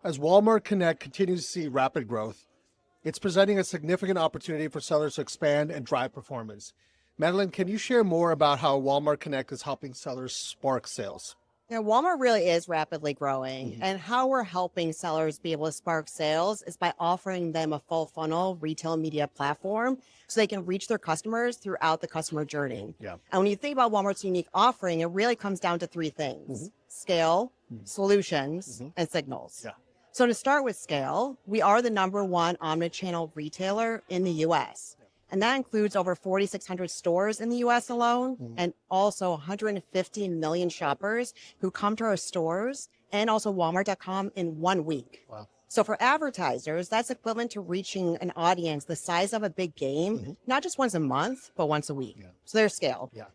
As Walmart Connect continues to see rapid growth, it's presenting a significant opportunity for sellers to expand and drive performance. Madeline, can you share more about how Walmart Connect is helping sellers spark sales? Yeah, Walmart really is rapidly growing, and how we're helping sellers be able to spark sales is by offering them a full funnel retail media platform so they can reach their customers throughout the customer journey. Yeah. And when you think about Walmart's unique offering, it really comes down to three things: scale, solutions, and signals. Yeah. So to start with scale, we are the #1 omnichannel retailer in the US. And that includes over 4,600 stores in the US alone, and also 150 million shoppers who come to our stores and also Walmart.com in 1 week. Wow. So for advertisers, that's equivalent to reaching an audience the size of a big game, not just once a month, but once a week. Yeah. So there's scale. Yeah.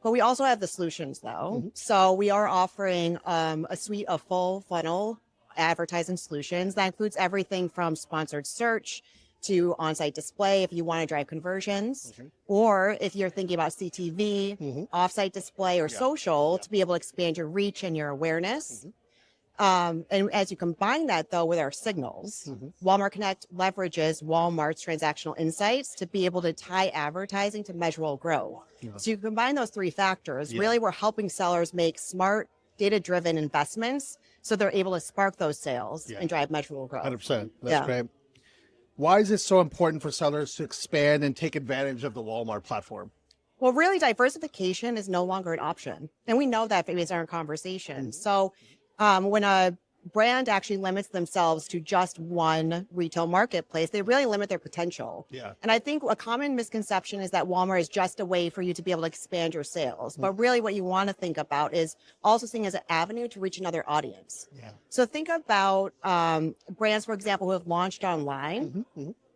But we also have the solutions though. So we are offering a suite of full funnel advertising solutions that includes everything from sponsored search to on-site display if you want to drive conversions, or if you're thinking about CTV, off-site display, or social to be able to expand your reach and your awareness. And as you combine that, though, with our signals, Walmart Connect leverages Walmart's transactional insights to be able to tie advertising to measurable growth. So you combine those three factors, really we're helping sellers make smart, data-driven investments so they're able to spark those sales and drive measurable growth. 100%. That's great. Why is it so important for sellers to expand and take advantage of the Walmart platform? Well, really, diversification is no longer an option. And we know that based on our conversation. So when a brand actually limits themselves to just one retail marketplace, they really limit their potential. Yeah. And I think a common misconception is that Walmart is just a way for you to be able to expand your sales. But really what you want to think about is also seeing as an avenue to reach another audience. Yeah. So think about brands, for example, who have launched online.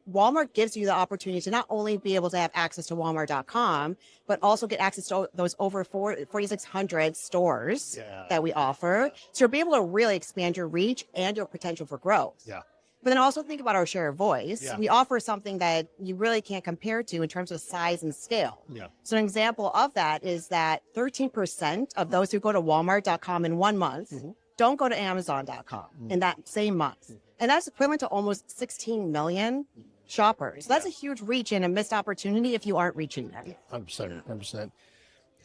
Walmart gives you the opportunity to not only be able to have access to Walmart.com, but also get access to those over 4,600 stores that we offer. So you'll be able to really expand your reach and your potential for growth. Yeah. But then also think about our share of voice. Yeah. We offer something that you really can't compare to in terms of size and scale. Yeah. So an example of that is that 13% of those who go to Walmart.com in 1 month don't go to Amazon.com in that same month. And that's equivalent to almost 16 million shoppers. That's a huge reach and a missed opportunity if you aren't reaching them. 100%. 100%.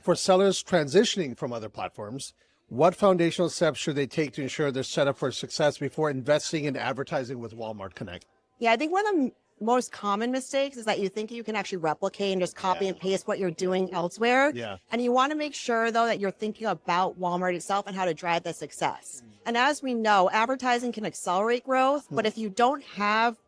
For sellers transitioning from other platforms, what foundational steps should they take to ensure they're set up for success before investing in advertising with Walmart Connect? Yeah, I think one of the most common mistakes is that you think you can actually replicate and just copy and paste what you're doing elsewhere. Yeah. And you want to make sure, though, that you're thinking about Walmart itself and how to drive the success. And as we know, advertising can accelerate growth, but if you don't have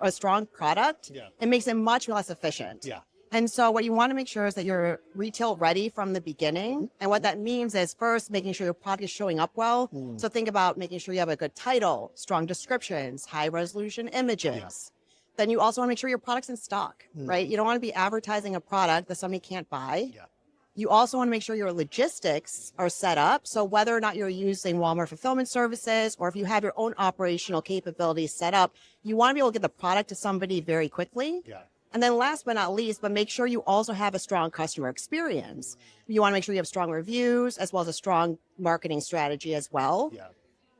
a strong product, it makes it much less efficient. Yeah. And so what you want to make sure is that you're retail ready from the beginning. And what that means is first making sure your product is showing up well. So think about making sure you have a good title, strong descriptions, high resolution images. Then you also want to make sure your product's in stock, right? You don't want to be advertising a product that somebody can't buy. Yeah. You also want to make sure your logistics are set up. So whether or not you're using Walmart fulfillment services or if you have your own operational capabilities set up, you want to be able to get the product to somebody very quickly. Yeah. And then last but not least, but make sure you also have a strong customer experience. You want to make sure you have strong reviews as well as a strong marketing strategy as well. Yeah.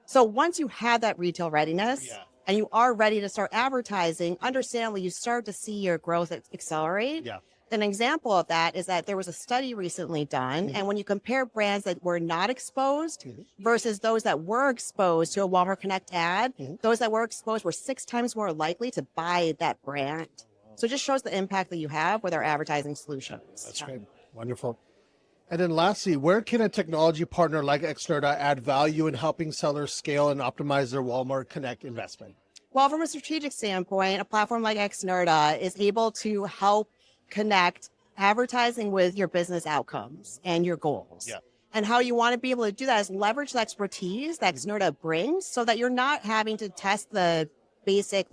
So once you have that retail readiness and you are ready to start advertising, understandably, you start to see your growth accelerate. Yeah. An example of that is that there was a study recently done, and when you compare brands that were not exposed versus those that were exposed to a Walmart Connect ad, those that were exposed were 6 times more likely to buy that brand. So it just shows the impact that you have with our advertising solutions. That's great. Wonderful. And then lastly, where can a technology partner like Xnurta add value in helping sellers scale and optimize their Walmart Connect investment? Well, from a strategic standpoint, a platform like Xnurta is able to help connect advertising with your business outcomes and your goals. Yeah. And how you want to be able to do that is leverage the expertise that Xnurta brings so that you're not having to test the basic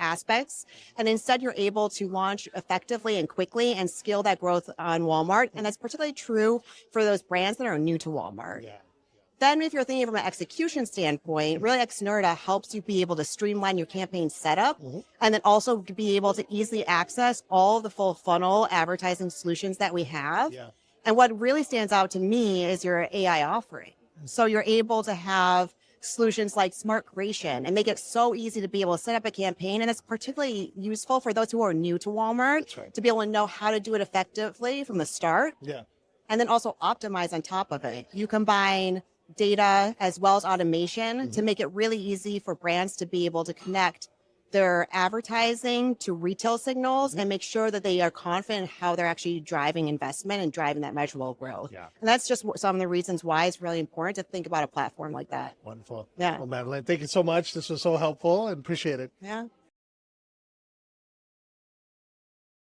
aspects. And instead, you're able to launch effectively and quickly and scale that growth on Walmart. And that's particularly true for those brands that are new to Walmart. Yeah. Then if you're thinking from an execution standpoint, really Xnurta helps you be able to streamline your campaign setup and then also be able to easily access all the full funnel advertising solutions that we have. And what really stands out to me is your AI offering. So you're able to have solutions like smart creation and make it so easy to be able to set up a campaign. And it's particularly useful for those who are new to Walmart That's right. to be able to know how to do it effectively from the start. Yeah. And then also optimize on top of it. You combine data as well as automation to make it really easy for brands to be able to connect their advertising to retail signals and make sure that they are confident in how they're actually driving investment and driving that measurable growth. Yeah. And that's just some of the reasons why it's really important to think about a platform like that. Wonderful. Yeah. Well, Madeline, thank you so much. This was so helpful and appreciate it. Yeah.